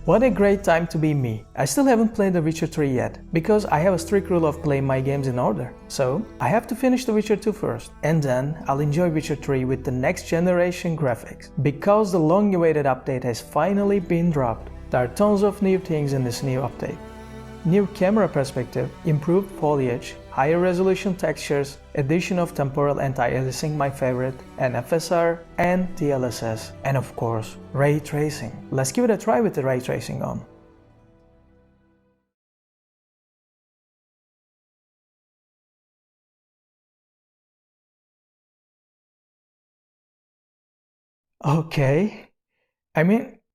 What a great time to be me. I still haven't played The Witcher 3 yet, because I have a strict rule of playing my games in order. So, I have to finish The Witcher 2 first, and then I'll enjoy Witcher 3 with the next generation graphics. Because the long-awaited update has finally been dropped. There are tons of new things in this new update. New camera perspective, improved foliage, higher resolution textures, addition of temporal anti-aliasing, my favorite, and FSR and DLSS, and of course, ray tracing. Let's give it a try with the ray tracing on. Okay,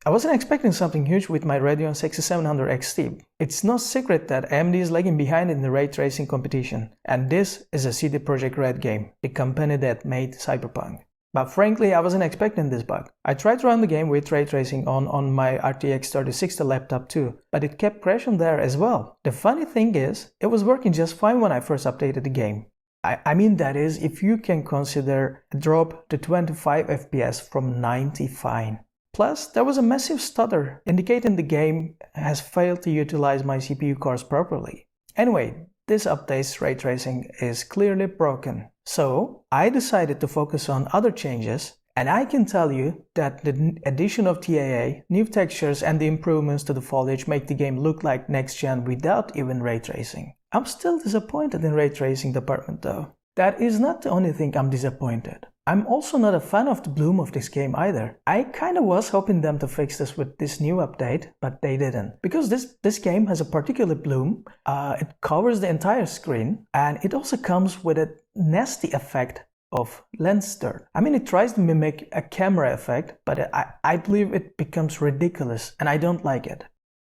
I wasn't expecting something huge with my Radeon 6700 XT. It's no secret that AMD is lagging behind in the ray tracing competition, and this is a CD Projekt Red game, the company that made Cyberpunk. But frankly, I wasn't expecting this bug. I tried to run the game with ray tracing on my RTX 3060 laptop too, but it kept crashing there as well. The funny thing is, it was working just fine when I first updated the game. That is, if you can consider a drop to 25 FPS from 90 fine. Plus, there was a massive stutter, indicating the game has failed to utilize my CPU cores properly. Anyway, this update's ray tracing is clearly broken. So, I decided to focus on other changes, and I can tell you that the addition of TAA, new textures and the improvements to the foliage make the game look like next gen without even ray tracing. I'm still disappointed in ray tracing department though. That is not the only thing I'm disappointed. I'm also not a fan of the bloom of this game either. I kinda was hoping them to fix this with this new update, but they didn't. Because this game has a particular bloom, it covers the entire screen, and it also comes with a nasty effect of lens dirt. It tries to mimic a camera effect, but I believe it becomes ridiculous, and I don't like it.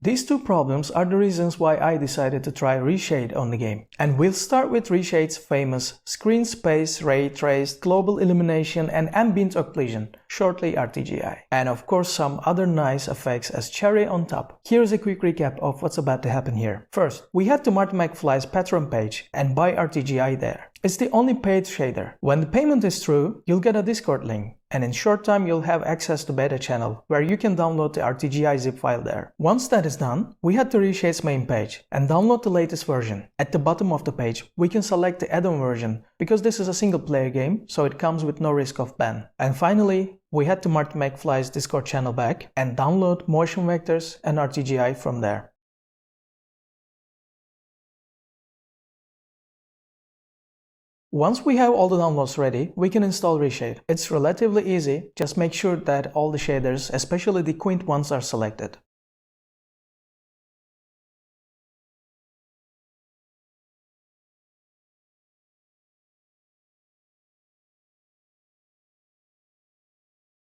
These two problems are the reasons why I decided to try Reshade on the game. And we'll start with Reshade's famous screen space, ray traced, global illumination and ambient occlusion, shortly RTGI. And of course some other nice effects as cherry on top. Here's a quick recap of what's about to happen here. First, we head to Marty McFly's Patreon page and buy RTGI there. It's the only paid shader. When the payment is through, you'll get a Discord link. And in short time, you'll have access to beta channel, where you can download the RTGI zip file there. Once that is done, we head to Reshade's main page and download the latest version. At the bottom of the page, we can select the add-on version, because this is a single player game, so it comes with no risk of ban. And finally, we head to Marty McFly's Discord channel back and download motion vectors and RTGI from there. Once we have all the downloads ready, we can install Reshade. It's relatively easy, just make sure that all the shaders, especially the quint ones, are selected.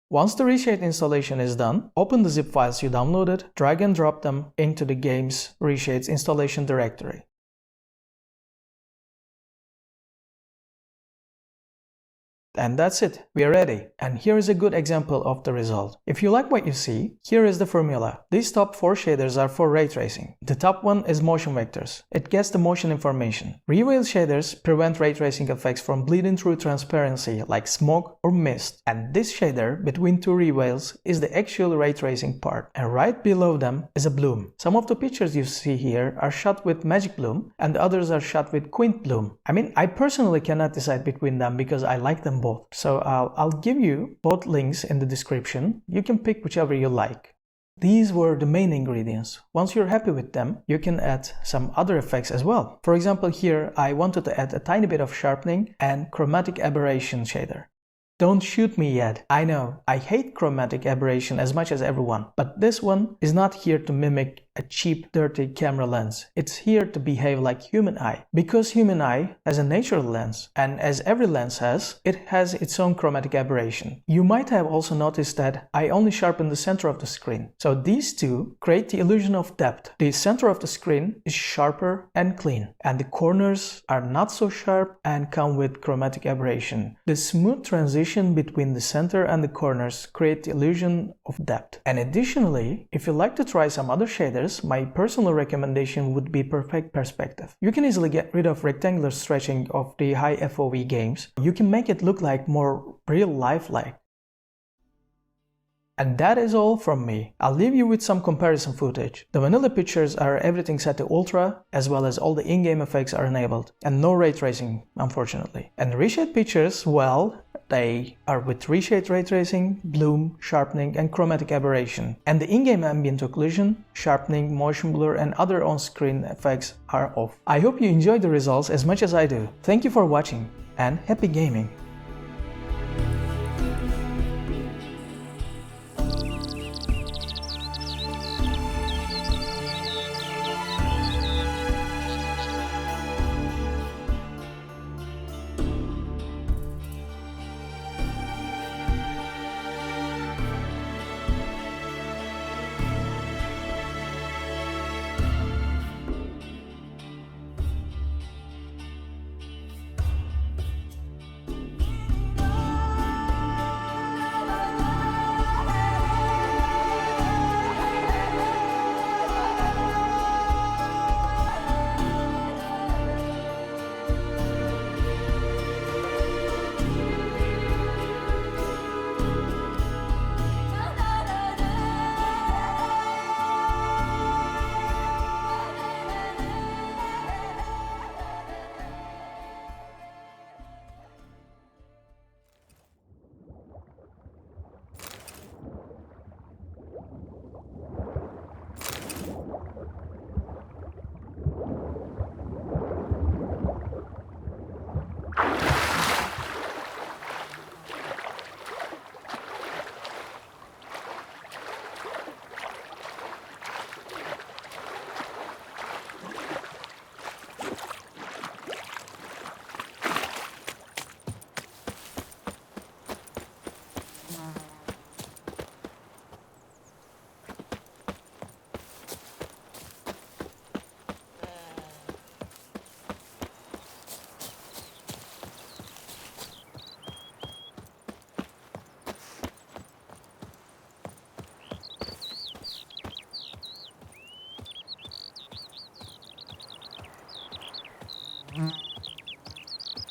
Once the Reshade installation is done, open the zip files you downloaded, drag and drop them into the game's Reshade's installation directory. And that's it, we are ready. And here is a good example of the result. If you like what you see, here is the formula. These top 4 shaders are for ray tracing. The top one is motion vectors. It gets the motion information. Reveal shaders prevent ray tracing effects from bleeding through transparency like smoke or mist. And this shader between two reveals is the actual ray tracing part. And right below them is a bloom. Some of the pictures you see here are shot with magic bloom and the others are shot with quint bloom. I personally cannot decide between them because I like them both. So I'll give you both links in the description. You can pick whichever you like. These were the main ingredients. Once you're happy with them, you can add some other effects as well. For example, here I wanted to add a tiny bit of sharpening and chromatic aberration shader. Don't shoot me yet. I know, I hate chromatic aberration as much as everyone, but this one is not here to mimic a cheap, dirty camera lens. It's here to behave like human eye. Because human eye has a natural lens, and as every lens has, it has its own chromatic aberration. You might have also noticed that I only sharpen the center of the screen. So these two create the illusion of depth. The center of the screen is sharper and clean, and the corners are not so sharp and come with chromatic aberration. The smooth transition between the center and the corners create the illusion of depth. And additionally, if you like to try some other shaders, my personal recommendation would be Perfect Perspective. You can easily get rid of rectangular stretching of the high FOV games. You can make it look like more real life-like. And that is all from me. I'll leave you with some comparison footage. The vanilla pictures are everything set to ultra, as well as all the in-game effects are enabled, and no ray tracing, unfortunately. And Reshade pictures, well, they are with Reshade ray tracing, bloom, sharpening, and chromatic aberration. And the in-game ambient occlusion, sharpening, motion blur, and other on-screen effects are off. I hope you enjoyed the results as much as I do. Thank you for watching, and happy gaming!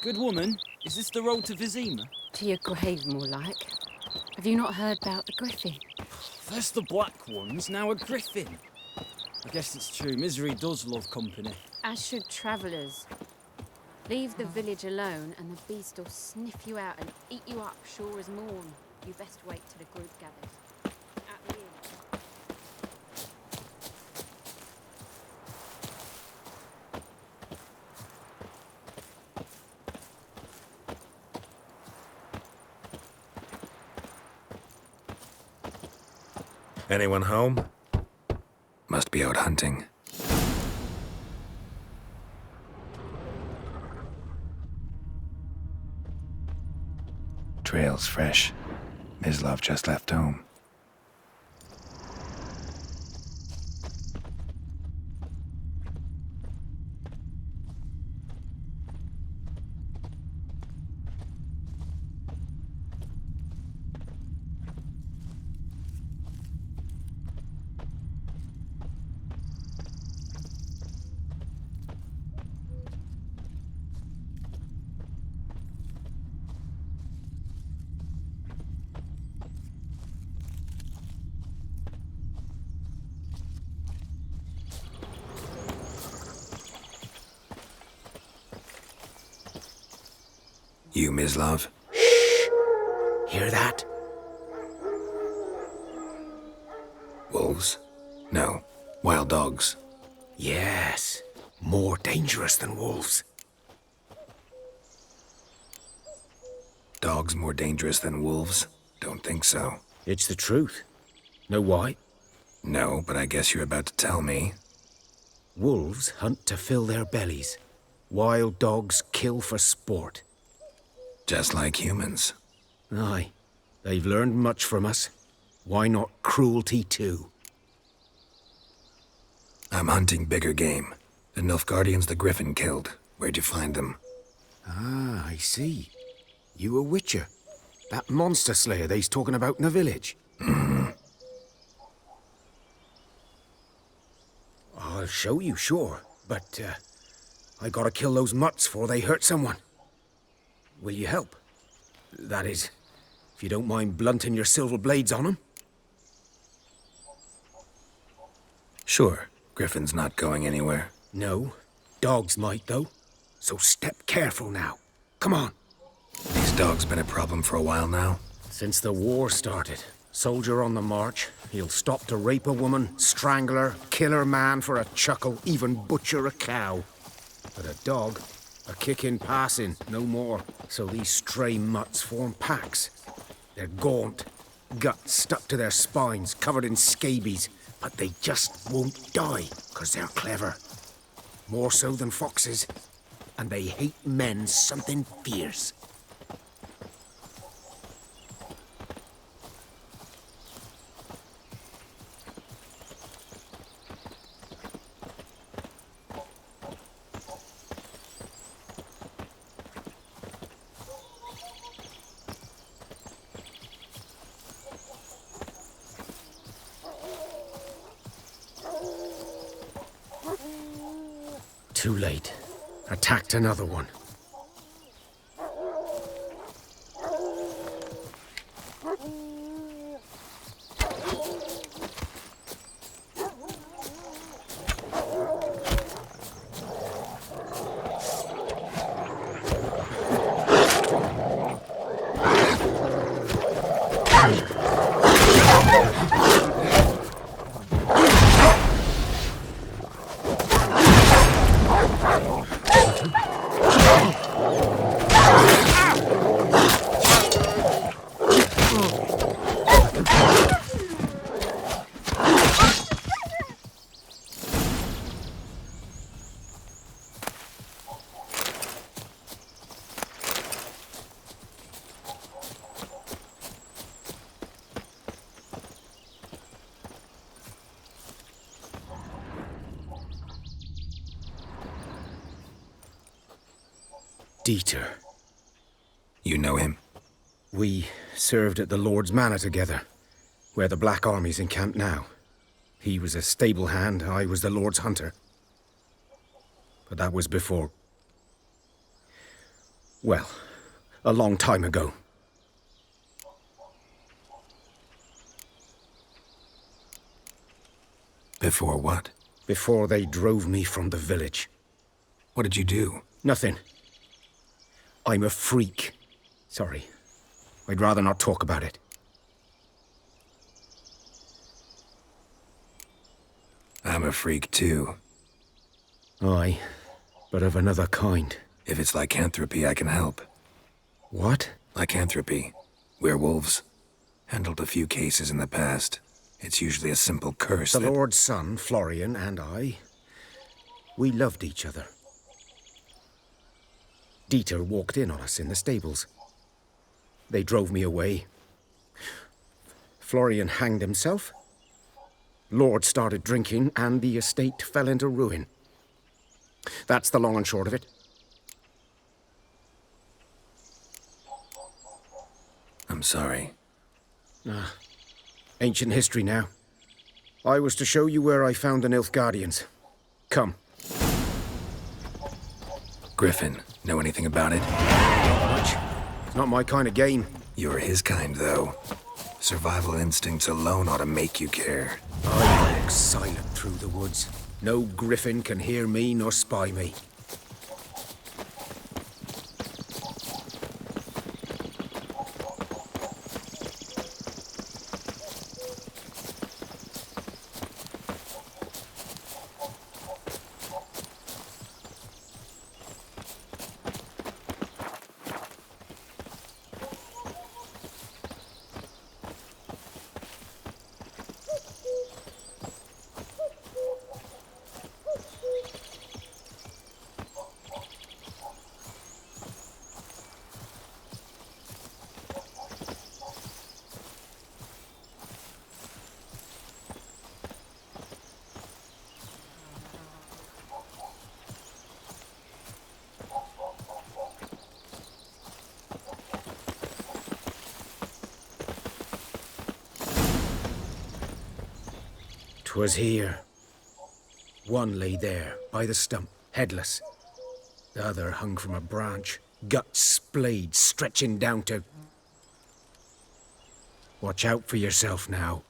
Good woman, is this the road to Vizima? To your grave, more like. Have you not heard about the griffin? First the black ones, now a griffin. I guess it's true, misery does love company. As should travellers. Leave the village alone and the beast will sniff you out and eat you up sure as morn. You best wait till the group gathers. At the inn. Anyone home? Must be out hunting. Trail's fresh. Mislov just left home. You, Mislov? Shh! Hear that? Wolves? No. Wild dogs. Yes. More dangerous than wolves. Dogs more dangerous than wolves? Don't think so. It's the truth. Know why? No, but I guess you're about to tell me. Wolves hunt to fill their bellies. Wild dogs kill for sport. Just like humans. Aye. They've learned much from us. Why not cruelty too? I'm hunting bigger game. The Nilfgaardians the Griffin killed. Where'd you find them? Ah, I see. You a witcher. That monster slayer they's talking about in the village. I'll show you, sure. But, I gotta kill those mutts before they hurt someone. Will you help? That is, if you don't mind blunting your silver blades on them. Sure, Griffin's not going anywhere. No, dogs might though. So step careful now. Come on. These dogs been a problem for a while now. Since the war started, soldier on the march, he'll stop to rape a woman, strangle her, kill her man for a chuckle, even butcher a cow. But a dog, a kick in passing, no more. So these stray mutts form packs. They're gaunt, guts stuck to their spines, covered in scabies, but they just won't die, 'cause they're clever. More so than foxes. And they hate men something fierce. Too late. Attacked another one. Dieter. You know him? We served at the Lord's Manor together, where the Black Army's encamped now. He was a stable hand, I was the Lord's hunter. But that was before... well, a long time ago. Before what? Before they drove me from the village. What did you do? Nothing. I'm a freak. Sorry. I'd rather not talk about it. I'm a freak too. Aye, but of another kind. If it's lycanthropy, I can help. What? Lycanthropy. Werewolves. Handled a few cases in the past. It's usually a simple curse The that... Lord's son, Florian, and I, we loved each other. Dieter walked in on us in the stables. They drove me away. Florian hanged himself. Lord started drinking, and the estate fell into ruin. That's the long and short of it. I'm sorry. Ancient history now. I was to show you where I found the Nilfgaardians. Come. Griffin, know anything about it? Not much. It's not my kind of game. You're his kind, though. Survival instincts alone ought to make you care. I walk silent through the woods. No griffin can hear me nor spy me. "'Twas here. One lay there, by the stump, headless. The other hung from a branch, guts splayed, stretching down to... Watch out for yourself now."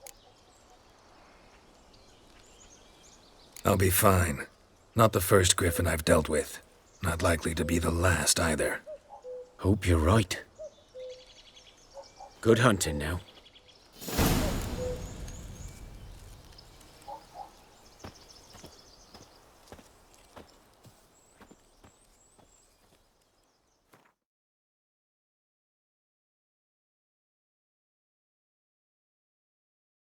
I'll be fine. Not the first griffin I've dealt with. Not likely to be the last either. Hope you're right. Good hunting now.